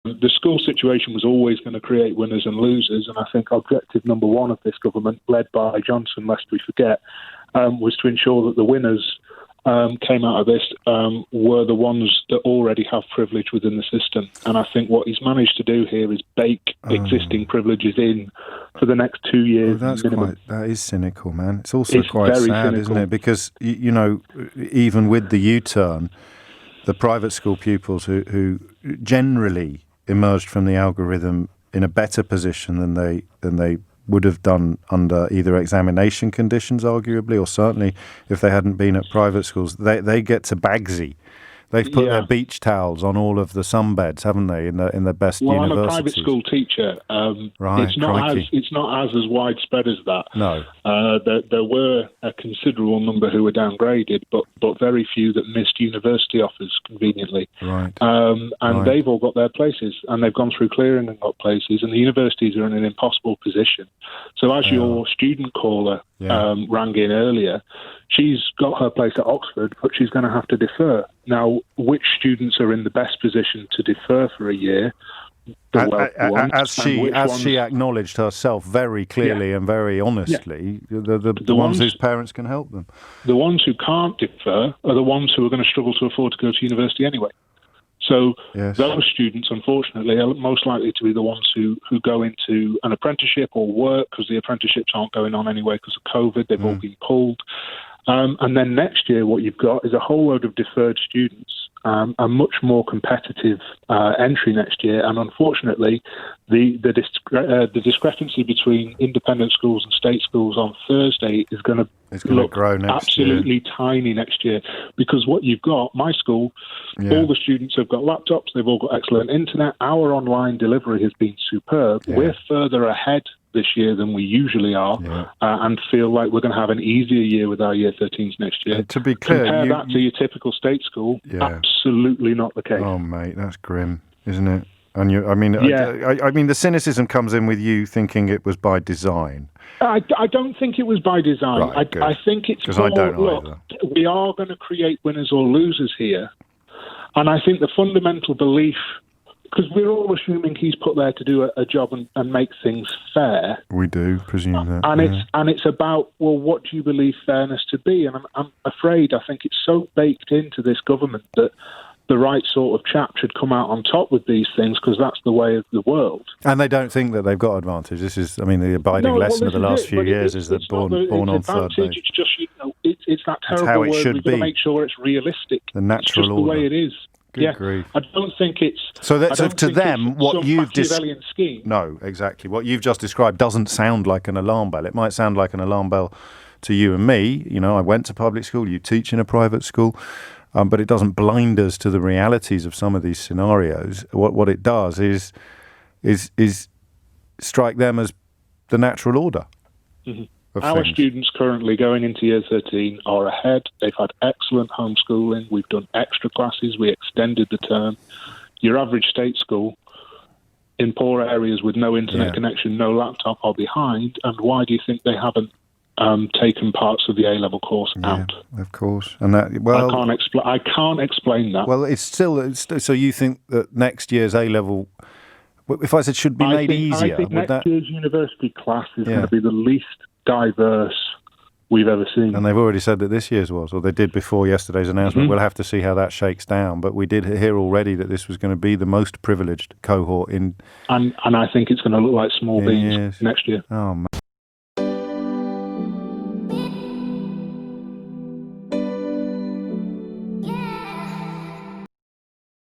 The school situation was always going to create winners and losers, and I think objective number one of this government, led by Johnson, lest we forget, was to ensure that the winners came out of this were the ones that already have privilege within the system. And I think what he's managed to do here is bake existing privileges in for the next 2 years. That is cynical, man. It's also quite sad, cynical, isn't it? Because, even with the U-turn, the private school pupils who generally emerged from the algorithm in a better position than they would have done under either examination conditions, arguably, or certainly if they hadn't been at private schools, they get to bagsy. They've put their beach towels on all of the sunbeds, haven't they, in the best universities? I'm a private school teacher. Right, it's not as widespread as that. No. There were a considerable number who were downgraded, but very few that missed university offers conveniently. Right. They've all got their places, and they've gone through clearing and got places, and the universities are in an impossible position. So as your student caller rang in earlier, she's got her place at Oxford, but she's going to have to defer. Now, which students are in the best position to defer for a year? As she acknowledged herself very clearly and very honestly, the ones whose parents can help them. The ones who can't defer are the ones who are going to struggle to afford to go to university anyway. So those students, unfortunately, are most likely to be the ones who go into an apprenticeship or work, because the apprenticeships aren't going on anyway because of COVID. They've all been pulled. And then next year, what you've got is a whole load of deferred students, a much more competitive entry next year. And unfortunately, the discrepancy between independent schools and state schools on Thursday is going to look grow absolutely tiny next year. Because what you've got, my school, all the students have got laptops, they've all got excellent internet. Our online delivery has been superb. Yeah. We're further ahead this year than we usually are, and feel like we're going to have an easier year with our Year 13s next year. To be clear, compare that to your typical state school, absolutely not the case. Oh, mate, that's grim, isn't it? And I mean, the cynicism comes in with you thinking it was by design. I don't think it was by design. Right, I think it's more, look, we are going to create winners or losers here, and I think the fundamental belief, because we're all assuming he's put there to do a job and make things fair. We do presume that. And it's about, well, what do you believe fairness to be? And I'm afraid, I think it's so baked into this government that the right sort of chap should come out on top with these things, because that's the way of the world. And they don't think that they've got advantage. This is, the abiding lesson of the last few years is that born on third base. It's just, it's that terrible word. We've got to make sure it's realistic. The natural order. The way it is. Good grief. I don't think it's... So to them, what you've scheme. No, exactly. What you've just described doesn't sound like an alarm bell. It might sound like an alarm bell to you and me. I went to public school, you teach in a private school, but it doesn't blind us to the realities of some of these scenarios. What it does is strike them as the natural order. Mm-hmm. Our students currently going into Year 13 are ahead. They've had excellent homeschooling. We've done extra classes. We extended the term. Your average state school in poor areas with no internet connection, no laptop, are behind. And why do you think they haven't taken parts of the A-level course out? Of course. And that, I can't explain that. Well, it's still so you think that next year's A-level, if I said should be made easier, I think next year's university class is going to be the least diverse we've ever seen. And they've already said that this year's was, or they did before yesterday's announcement. We'll have to see how that shakes down. But we did hear already that this was going to be the most privileged cohort in... And I think it's going to look like small beans next year. Oh, man.